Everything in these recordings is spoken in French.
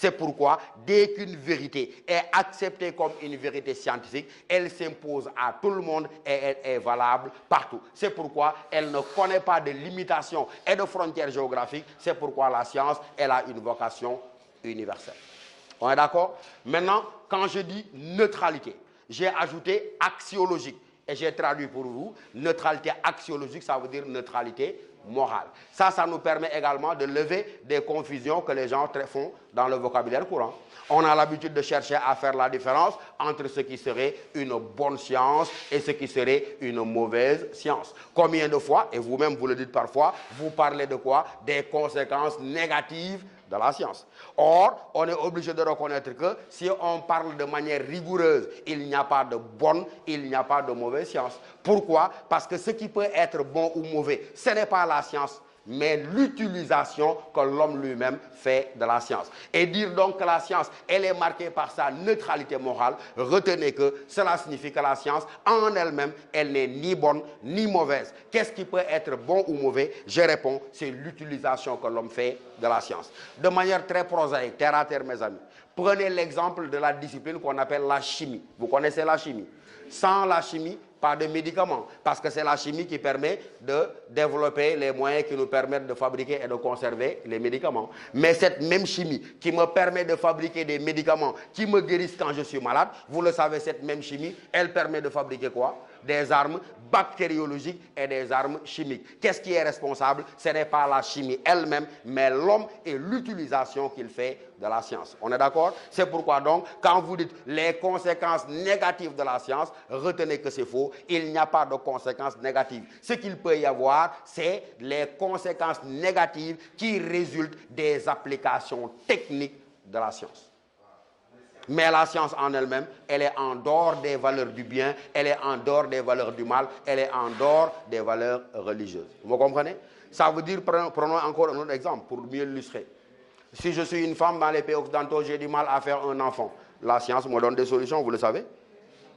C'est pourquoi, dès qu'une vérité est acceptée comme une vérité scientifique, elle s'impose à tout le monde et elle est valable partout. C'est pourquoi elle ne connaît pas de limitation et de frontières géographiques. C'est pourquoi la science, elle a une vocation universelle. On est d'accord? Maintenant, quand je dis neutralité, j'ai ajouté axiologique. Et j'ai traduit pour vous, neutralité axiologique, ça veut dire neutralité morale. Ça nous permet également de lever des confusions que les gens font dans le vocabulaire courant. On a l'habitude de chercher à faire la différence entre ce qui serait une bonne science et ce qui serait une mauvaise science. Combien de fois, et vous-même vous le dites parfois, vous parlez de quoi? Des conséquences négatives de la science. Or, on est obligé de reconnaître que si on parle de manière rigoureuse, il n'y a pas de bonne, il n'y a pas de mauvaise science. Pourquoi? Parce que ce qui peut être bon ou mauvais, ce n'est pas la science, mais l'utilisation que l'homme lui-même fait de la science. Et dire donc que la science, elle est marquée par sa neutralité morale, retenez que cela signifie que la science, en elle-même, elle n'est ni bonne ni mauvaise. Qu'est-ce qui peut être bon ou mauvais? Je réponds, c'est l'utilisation que l'homme fait de la science. De manière très prosaïque, terre à terre, mes amis. Prenez l'exemple de la discipline qu'on appelle la chimie. Vous connaissez la chimie? Sans la chimie, pas de médicaments, parce que c'est la chimie qui permet de développer les moyens qui nous permettent de fabriquer et de conserver les médicaments. Mais cette même chimie qui me permet de fabriquer des médicaments qui me guérissent quand je suis malade, vous le savez, cette même chimie, elle permet de fabriquer quoi? Des armes bactériologiques et des armes chimiques. Qu'est-ce qui est responsable? Ce n'est pas la chimie elle-même, mais l'homme et l'utilisation qu'il fait de la science. On est d'accord? C'est pourquoi donc, quand vous dites les conséquences négatives de la science, retenez que c'est faux. Il n'y a pas de conséquences négatives. Ce qu'il peut y avoir, c'est les conséquences négatives qui résultent des applications techniques de la science. Mais la science en elle-même, elle est en dehors des valeurs du bien, elle est en dehors des valeurs du mal, elle est en dehors des valeurs religieuses. Vous comprenez? Ça veut dire, prenons encore un autre exemple pour mieux illustrer. Si je suis une femme dans les pays occidentaux, j'ai du mal à faire un enfant. La science me donne des solutions, vous le savez.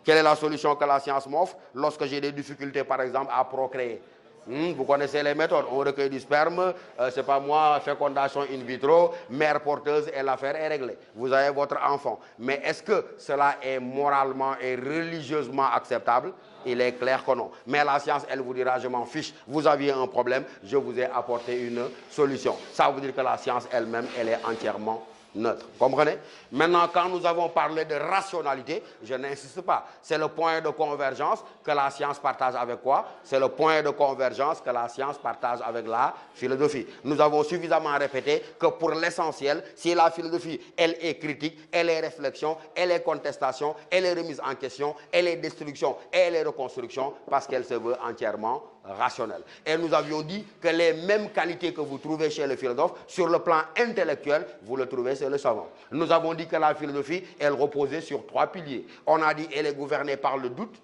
Quelle est la solution que la science m'offre lorsque j'ai des difficultés, par exemple, à procréer? Vous connaissez les méthodes. On recueille du sperme, c'est pas moi, fécondation in vitro, mère porteuse et l'affaire est réglée. Vous avez votre enfant. Mais est-ce que cela est moralement et religieusement acceptable? Il est clair que non. Mais la science, elle vous dira, je m'en fiche. Vous aviez un problème, je vous ai apporté une solution. Ça veut dire que la science elle-même, elle est entièrement neutre. Comprenez? Maintenant, quand nous avons parlé de rationalité, je n'insiste pas. C'est le point de convergence que la science partage avec quoi? C'est le point de convergence que la science partage avec la philosophie. Nous avons suffisamment répété que pour l'essentiel, si la philosophie, elle est critique, elle est réflexion, elle est contestation, elle est remise en question, elle est destruction, elle est reconstruction, parce qu'elle se veut entièrement rationnelle. Et nous avions dit que les mêmes qualités que vous trouvez chez le philosophe, sur le plan intellectuel, vous le trouvez chez le savant. Nous avons dit que la philosophie, elle reposait sur 3 piliers. On a dit qu'elle est gouvernée par le doute.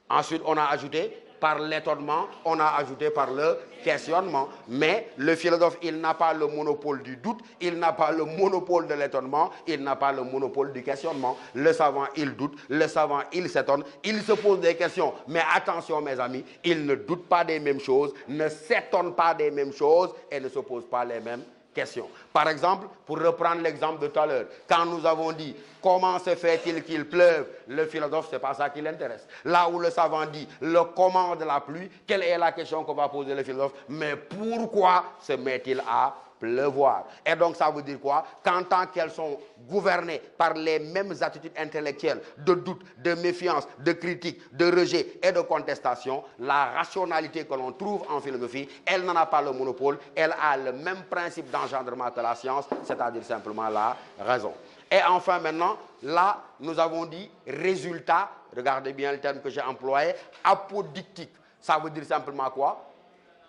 Ensuite, on a ajouté par l'étonnement, on a ajouté par le questionnement. Mais le philosophe, il n'a pas le monopole du doute, il n'a pas le monopole de l'étonnement, il n'a pas le monopole du questionnement. Le savant, il doute, le savant, il s'étonne, il se pose des questions. Mais attention, mes amis, il ne doute pas des mêmes choses, ne s'étonne pas des mêmes choses et ne se pose pas les mêmes questions. Par exemple, pour reprendre l'exemple de tout à l'heure, quand nous avons dit comment se fait-il qu'il pleuve, le philosophe, ce n'est pas ça qui l'intéresse. Là où le savant dit le comment de la pluie, quelle est la question qu'on va poser le philosophe? Mais pourquoi se met-il à pleuvoir? Et donc ça veut dire quoi? Qu'en tant qu'elles sont gouvernées par les mêmes attitudes intellectuelles de doute, de méfiance, de critique, de rejet et de contestation, la rationalité que l'on trouve en philosophie, elle n'en a pas le monopole, elle a le même principe d'engendrement que la science, c'est-à-dire simplement la raison. Et enfin maintenant, là, nous avons dit résultat, regardez bien le terme que j'ai employé, apodictique. Ça veut dire simplement quoi?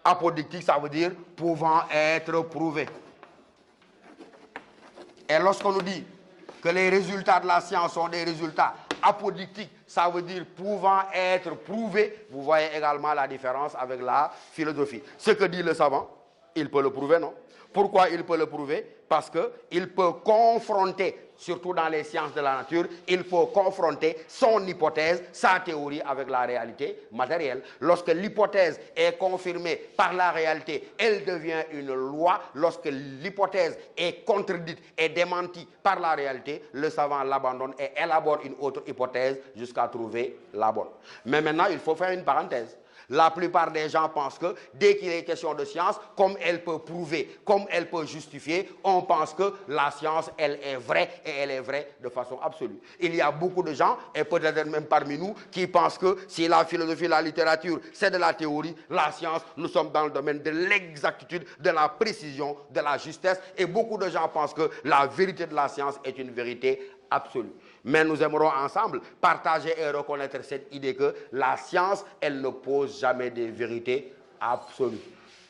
Apodictique, ça veut dire pouvant être prouvé. Et lorsqu'on nous dit que les résultats de la science sont des résultats apodictiques, ça veut dire pouvant être prouvés, vous voyez également la différence avec la philosophie. Ce que dit le savant, il peut le prouver, non? Pourquoi il peut le prouver? parce qu'il peut confronter, surtout dans les sciences de la nature, il faut confronter son hypothèse, sa théorie avec la réalité matérielle. Lorsque l'hypothèse est confirmée par la réalité, elle devient une loi. Lorsque l'hypothèse est contredite et démentie par la réalité, le savant l'abandonne et élabore une autre hypothèse jusqu'à trouver la bonne. Mais maintenant, il faut faire une parenthèse. La plupart des gens pensent que dès qu'il est question de science, comme elle peut prouver, comme elle peut justifier, on pense que la science, elle est vraie et elle est vraie de façon absolue. Il y a beaucoup de gens, et peut-être même parmi nous, qui pensent que si la philosophie, la littérature, c'est de la théorie, la science, nous sommes dans le domaine de l'exactitude, de la précision, de la justesse, et beaucoup de gens pensent que la vérité de la science est une vérité absolue. Mais nous aimerons ensemble partager et reconnaître cette idée que la science, elle ne pose jamais des vérités absolues.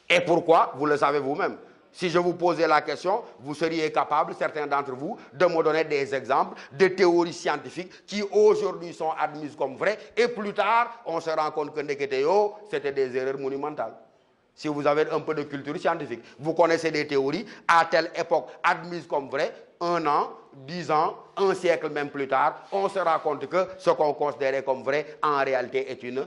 Et pourquoi? Vous le savez vous-même. Si je vous posais la question, vous seriez capable, certains d'entre vous, de me donner des exemples de théories scientifiques qui aujourd'hui sont admises comme vraies et plus tard, on se rend compte que Neketeo, c'était des erreurs monumentales. Si vous avez un peu de culture scientifique, vous connaissez des théories à telle époque admises comme vraies, 1 an, 10 ans, 1 siècle même plus tard, on se rend compte que ce qu'on considérait comme vrai en réalité est une